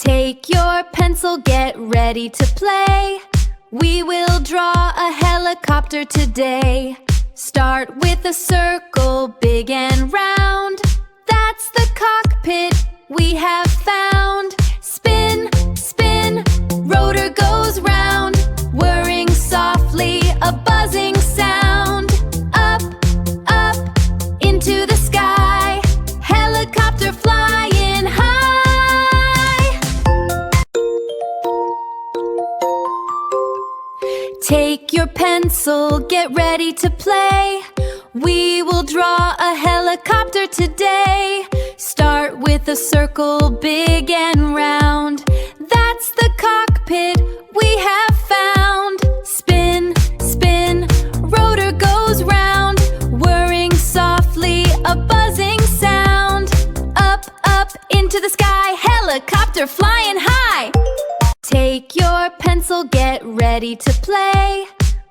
Take your pencil, get ready to play. We will draw a helicopter today. Start with a circle, big and round. That's the cockpit we have found. Spin, spin, rotor goes round, whirring softly, a buzzing sound. Up, up, into the sky, helicopter flying high. Take your pencil, get ready to play. We will draw a helicopter today. Start with a circle, big and round. That's the cockpit we have found. Spin, spin, rotor goes round, whirring softly, a buzzing sound. Up, up, into the sky, helicopter flying high. Take your pencil, get ready to play.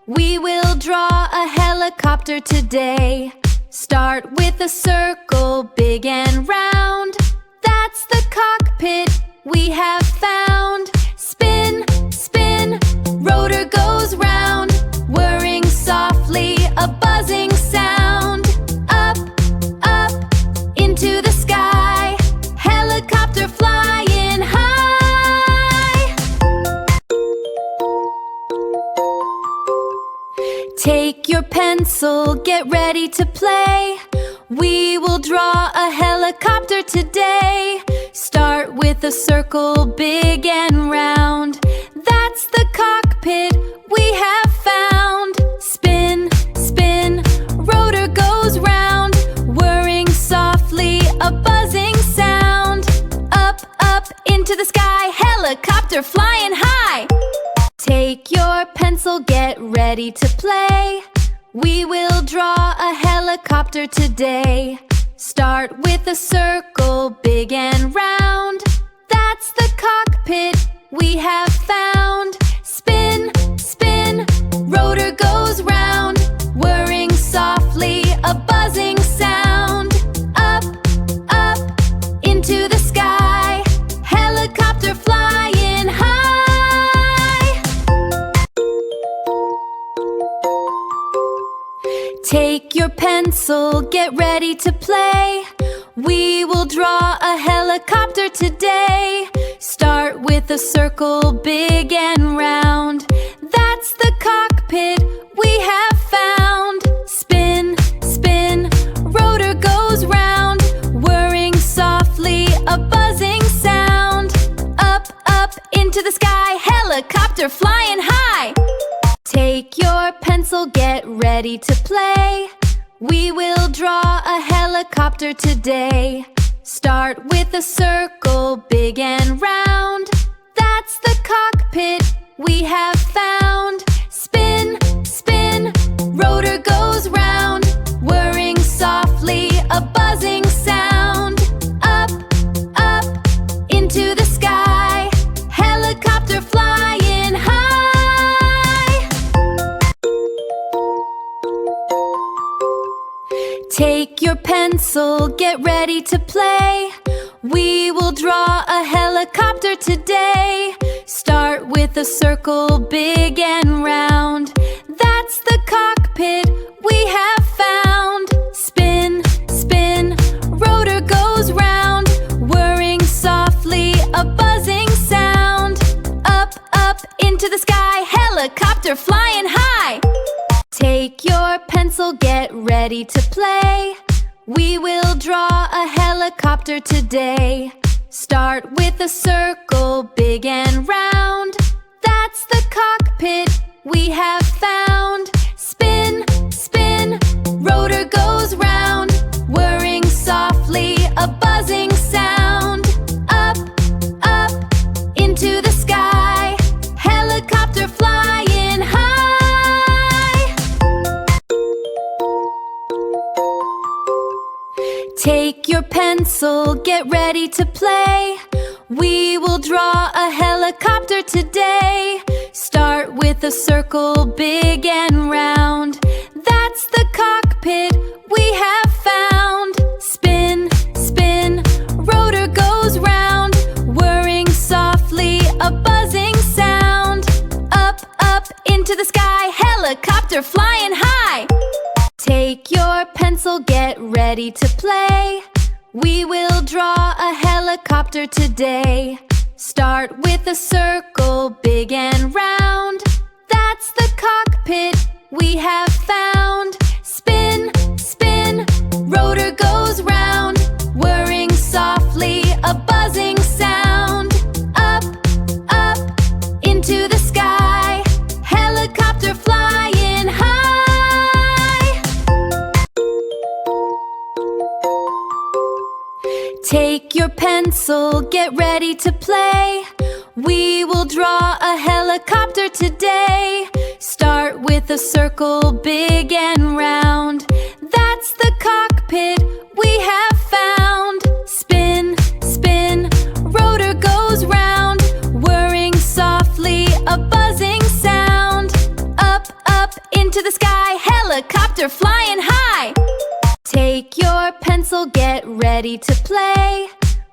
We will draw a helicopter today. Start with a circle, big and round. That's the cockpit we have found. Spin, spin, rotor goes round, whirring softly, a buzzing sound. Up, up, into the sky, helicopter flying high. Take your pencil, get ready to play. We will draw a helicopter today. Start with a circle, big and round. That's the cockpit we have found. Spin, spin, rotor goes round, whirring softly, a buzzing sound. Up, up, into the sky, helicopter flying high. Take your pencil, get ready to play. We will draw a helicopter today. Start with a circle, big and round. That's the cockpit we have found. Spin, spin, rotor goes round, whirring softly, a buzzing sound. Up, up, into the sky, helicopter flying high. Take your pencil, get ready to play. We will draw a helicopter today. Start with a circle, big and round. That's the cockpit we have found. Spin, spin, rotor goes round, whirring softly, a buzzing sound. Up, up, into the sky, helicopter flying high. Take your pencil, get ready to play. We will draw a helicopter today. Start with a circle, big and round. That's the cockpit we have found. Spin, spin, rotor goes round, whirring softly, a buzzing sound. Up, up, into the sky, helicopter flying high. Take your pencil, get ready to play. We will draw a helicopter today. Start with a circle, big and round. That's the cockpit we have found. Spin, spin, rotor goes round, whirring softly, a buzzing sound. Up, up, into the sky, helicopter flying high. Take your pencil, get ready to play. We will draw a helicopter today. Start with a circle, big and round. That's the cockpit we have found. Spin, spin, rotor goes round, whirring softly, a buzzing sound. Up, up, into the sky, helicopter flying high. Take your pencil, get ready to play. We will draw a helicopter today. Start with a circle, big and round. That's the cockpit we have found. Spin, spin, rotor goes round, whirring softly. helicopter flying high. Take your pencil, get ready to play. We will draw a helicopter today. Start with a circle, big and round. That's the cockpit we have found. Spin, spin, rotor goes round, whirring softly, a buzzing sound. Up, up, into the sky, helicopter flying high. Take your pencil, get ready to play. We will draw a helicopter today. Start with a circle, big and round. That's the cockpit we have found. Spin, spin, rotor goes round, whirring softly, a buzzing sound. Up, up, into the sky, helicopter flying high. Take your pencil, get ready to play.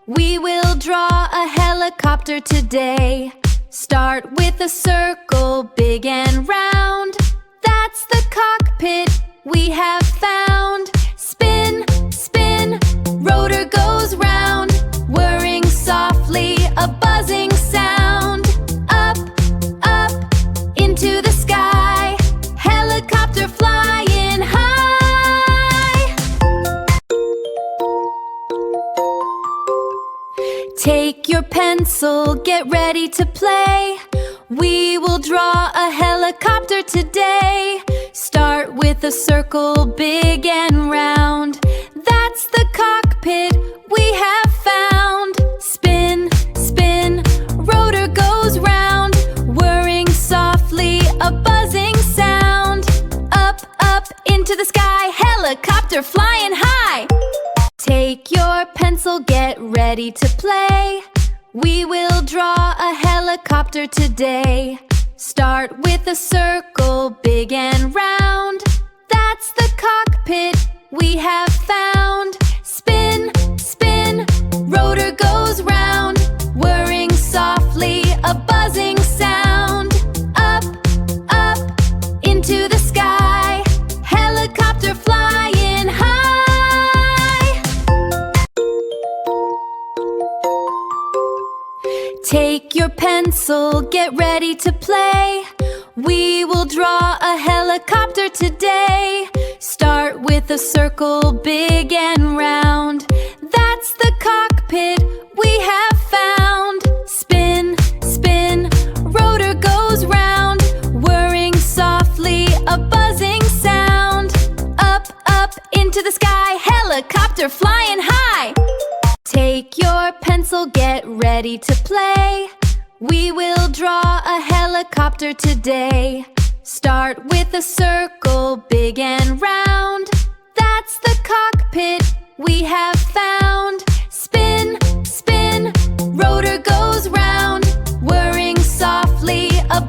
We will draw a helicopter today. Start with a circle, big and round. That's the cockpit we have found. Spin, spin, rotor goes round, whirring softly, a buzzing sound. Up, up, into the sky, helicopter flying high. Take your pencil, get ready to play. We will draw a helicopter today. Start with a circle, big and round. That's the cockpit we have found. Spin, spin, rotor goes round, whirring softly, a buzzing sound. Up, up, into the sky, helicopter flying high. Take your pencil, get ready to play. We will draw a helicopter today. Start with a circle, big and round. That's the cockpit we have found. Spin, spin, rotor goes round, whirring softly, a buzzing sound. Up, up, into the sky, helicopter flying high. Take your pencil, get ready to play. We will draw a helicopter today. Start with a circle, big and round. That's the cockpit we have found. Spin, spin, rotor goes round, whirring softly, a buzzing sound. Up, up, into the sky, helicopter flying high. Take your pencil, get ready to play. We will draw a helicopter today. Start with a circle, big and round. That's the cockpit we have